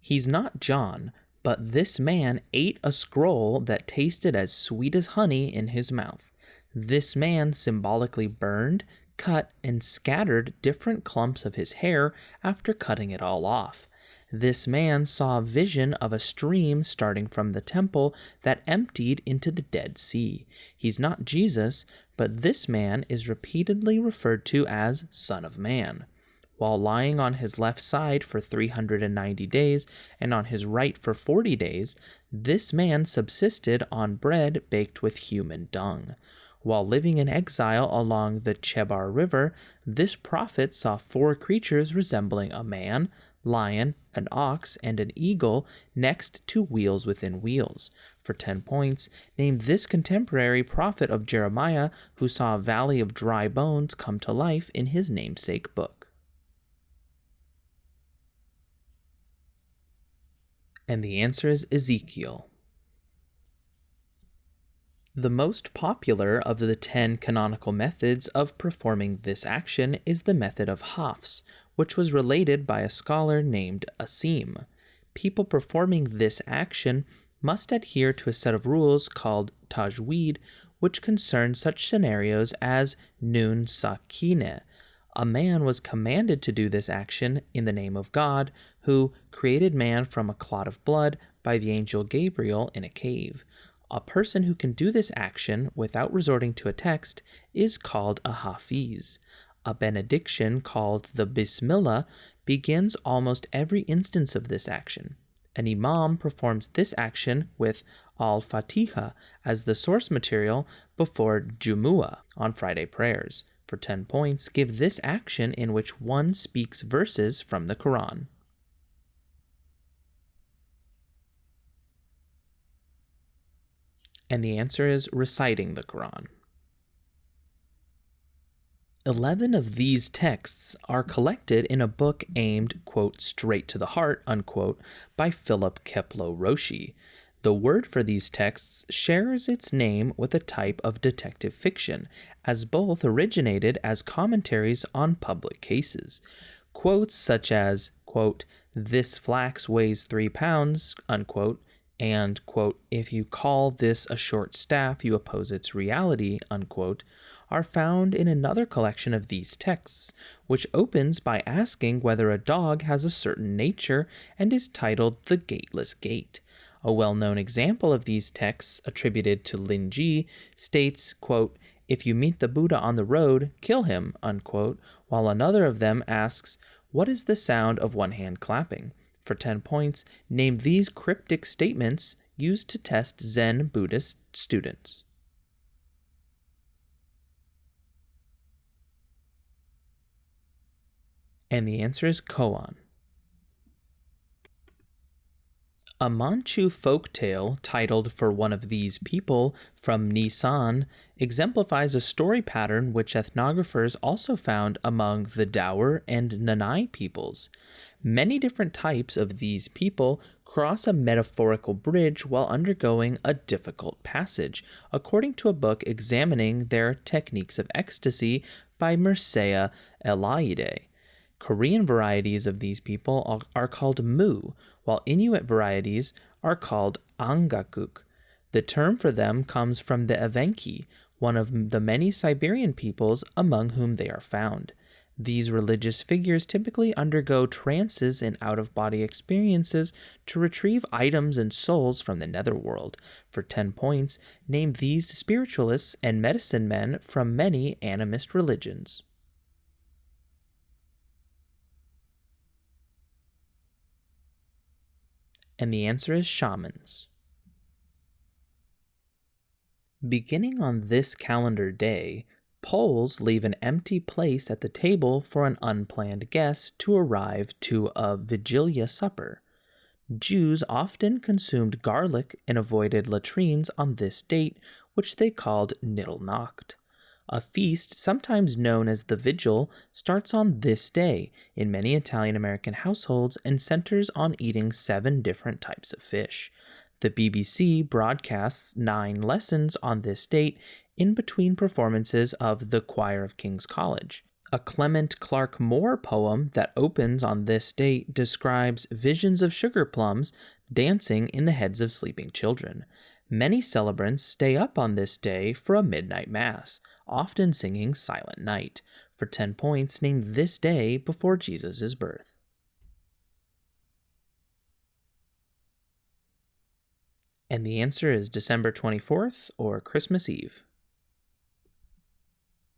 He's not John, but this man ate a scroll that tasted as sweet as honey in his mouth. This man symbolically burned, cut, and scattered different clumps of his hair after cutting it all off. This man saw a vision of a stream starting from the temple that emptied into the Dead Sea. He's not Jesus, but this man is repeatedly referred to as Son of Man. While lying on his left side for 390 days and on his right for 40 days, this man subsisted on bread baked with human dung. While living in exile along the Chebar River, this prophet saw 4 creatures resembling a man, lion, an ox, and an eagle next to wheels within wheels. For 10 points, name this contemporary prophet of Jeremiah who saw a valley of dry bones come to life in his namesake book. And the answer is Ezekiel. The most popular of the 10 canonical methods of performing this action is the method of Hafs, which was related by a scholar named Asim. People performing this action must adhere to a set of rules called tajweed, which concern such scenarios as nun sakine. A man was commanded to do this action in the name of God, who created man from a clot of blood by the angel Gabriel in a cave. A person who can do this action without resorting to a text is called a hafiz. A benediction called the Bismillah begins almost every instance of this action. An imam performs this action with al-Fatiha as the source material before Jumu'ah on Friday prayers. For 10 points, give this action in which one speaks verses from the Quran. And the answer is reciting the Quran. 11 of these texts are collected in a book aimed, quote, straight to the heart, unquote, by Philip Keplo Roshi. The word for these texts shares its name with a type of detective fiction, as both originated as commentaries on public cases. Quotes such as, quote, this flax weighs 3 pounds, unquote, and, quote, if you call this a short staff, you oppose its reality, unquote, are found in another collection of these texts, which opens by asking whether a dog has a certain nature and is titled The Gateless Gate. A well-known example of these texts attributed to Lin Ji states, quote, if you meet the Buddha on the road, kill him, unquote, while another of them asks, what is the sound of one hand clapping? For 10 points, name these cryptic statements used to test Zen Buddhist students. And the answer is koan. A Manchu folktale titled For One of These People from Nisan exemplifies a story pattern which ethnographers also found among the Daur and Nanai peoples. Many different types of these people cross a metaphorical bridge while undergoing a difficult passage, according to a book examining their techniques of ecstasy by Mircea Eliade. Korean varieties of these people are called mu, while Inuit varieties are called angakuk. The term for them comes from the Evenki, one of the many Siberian peoples among whom they are found. These religious figures typically undergo trances and out-of-body experiences to retrieve items and souls from the netherworld. For 10 points, name these spiritualists and medicine men from many animist religions. And the answer is shamans. Beginning on this calendar day, Poles leave an empty place at the table for an unplanned guest to arrive to a Vigilia supper. Jews often consumed garlic and avoided latrines on this date, which they called Niddelnacht. A feast, sometimes known as the Vigil, starts on this day in many Italian-American households and centers on eating 7 different types of fish. The BBC broadcasts 9 lessons on this date in between performances of The Choir of King's College. A Clement Clark Moore poem that opens on this date describes visions of sugar plums dancing in the heads of sleeping children. Many celebrants stay up on this day for a midnight mass, often singing Silent Night. For 10 points, name this day before Jesus' birth. And the answer is December 24th or Christmas Eve.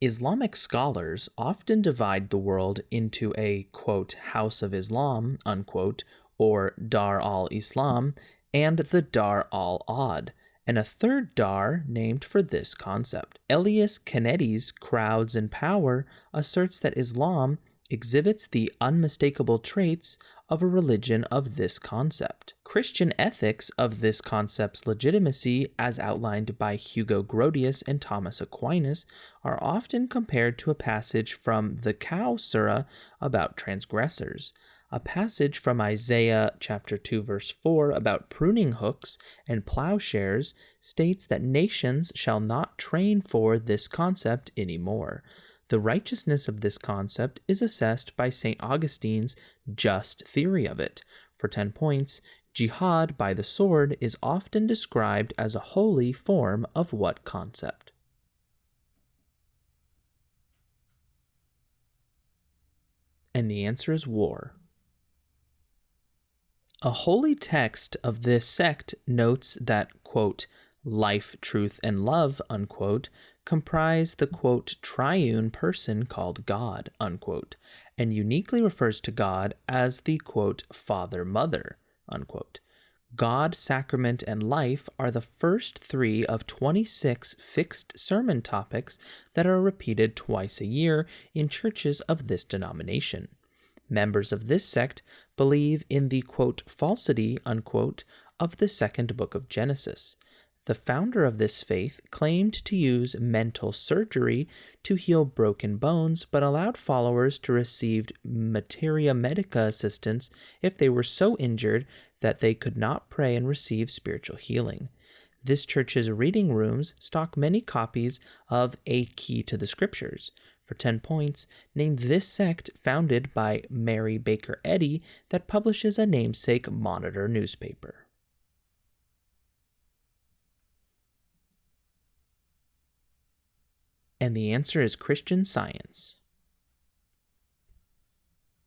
Islamic scholars often divide the world into a, quote, House of Islam, unquote, or Dar al-Islam, and the Dar al-Ad, and a third Dar named for this concept. Elias Kennedy's Crowds and Power asserts that Islam exhibits the unmistakable traits of a religion of this concept. Christian ethics of this concept's legitimacy, as outlined by Hugo Grotius and Thomas Aquinas, are often compared to a passage from the Cow Surah about transgressors. A passage from Isaiah chapter 2 verse 4 about pruning hooks and plowshares states that nations shall not train for this concept anymore. The righteousness of this concept is assessed by St. Augustine's just theory of it. For 10 points, jihad by the sword is often described as a holy form of what concept? And the answer is war. A holy text of this sect notes that, quote, life, truth, and love, unquote, comprise the, quote, triune person called God, unquote, and uniquely refers to God as the, quote, Father, Mother, unquote. God, sacrament, and life are the first 3 of 26 fixed sermon topics that are repeated twice a year in churches of this denomination. Members of this sect believe in the, quote, falsity, unquote, of the second book of Genesis. The founder of this faith claimed to use mental surgery to heal broken bones, but allowed followers to receive materia medica assistance if they were so injured that they could not pray and receive spiritual healing. This church's reading rooms stock many copies of A Key to the Scriptures. For 10 points, name this sect founded by Mary Baker Eddy that publishes a namesake Monitor newspaper. And the answer is Christian Science.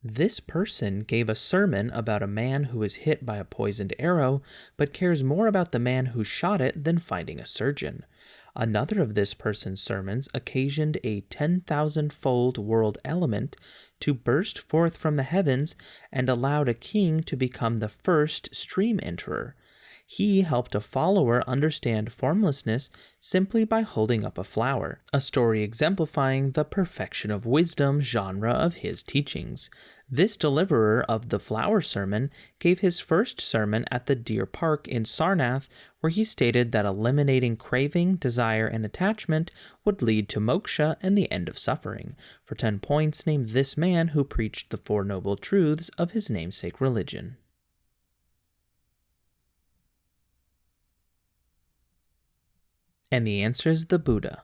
This person gave a sermon about a man who was hit by a poisoned arrow, but cares more about the man who shot it than finding a surgeon. Another of this person's sermons occasioned a 10,000-fold world element to burst forth from the heavens and allowed a king to become the first stream enterer. He helped a follower understand formlessness simply by holding up a flower, a story exemplifying the perfection of wisdom genre of his teachings. This deliverer of the flower sermon gave his first sermon at the Deer Park in Sarnath, where he stated that eliminating craving, desire, and attachment would lead to moksha and the end of suffering. For 10 points, name this man who preached the 4 noble truths of his namesake religion. And the answer is the Buddha.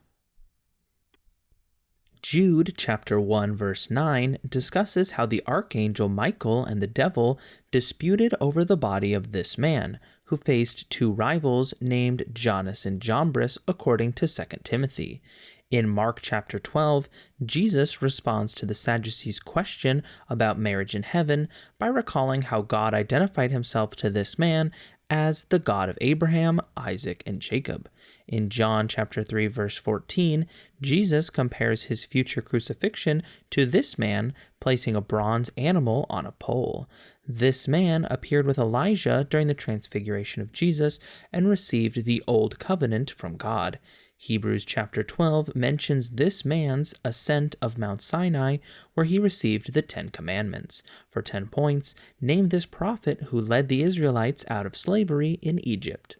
Jude chapter 1 verse 9 discusses how the archangel Michael and the devil disputed over the body of this man, who faced 2 rivals named Jannes and Jambres according to 2 Timothy. In Mark chapter 12, Jesus responds to the Sadducees' question about marriage in heaven by recalling how God identified himself to this man as the God of Abraham, Isaac, and Jacob. In John chapter 3 verse 14, Jesus compares his future crucifixion to this man placing a bronze animal on a pole. This man appeared with Elijah during the transfiguration of Jesus and received the old covenant from God. Hebrews chapter 12 mentions this man's ascent of Mount Sinai, where he received the 10 Commandments. For 10 points, name this prophet who led the Israelites out of slavery in Egypt.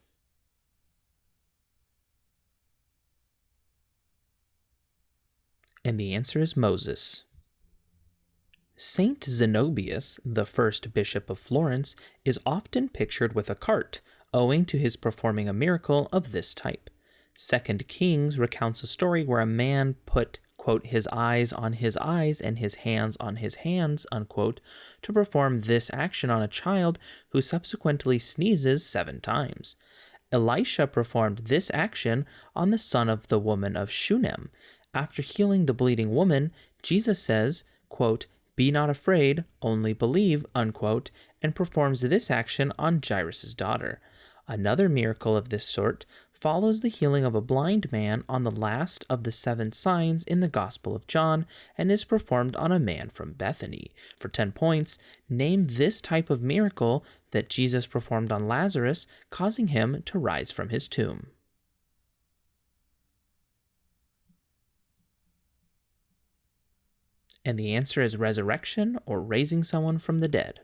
And the answer is Moses. Saint Zenobius, the first bishop of Florence, is often pictured with a cart, owing to his performing a miracle of this type. 2 Kings recounts a story where a man put, quote, his eyes on his eyes and his hands on his hands, unquote, to perform this action on a child who subsequently sneezes 7 times. Elisha performed this action on the son of the woman of Shunem. After healing the bleeding woman, Jesus says, quote, be not afraid, only believe, unquote, and performs this action on Jairus' daughter. Another miracle of this sort follows the healing of a blind man on the last of the 7 signs in the Gospel of John and is performed on a man from Bethany. For 10 points, name this type of miracle that Jesus performed on Lazarus, causing him to rise from his tomb. And the answer is resurrection or raising someone from the dead.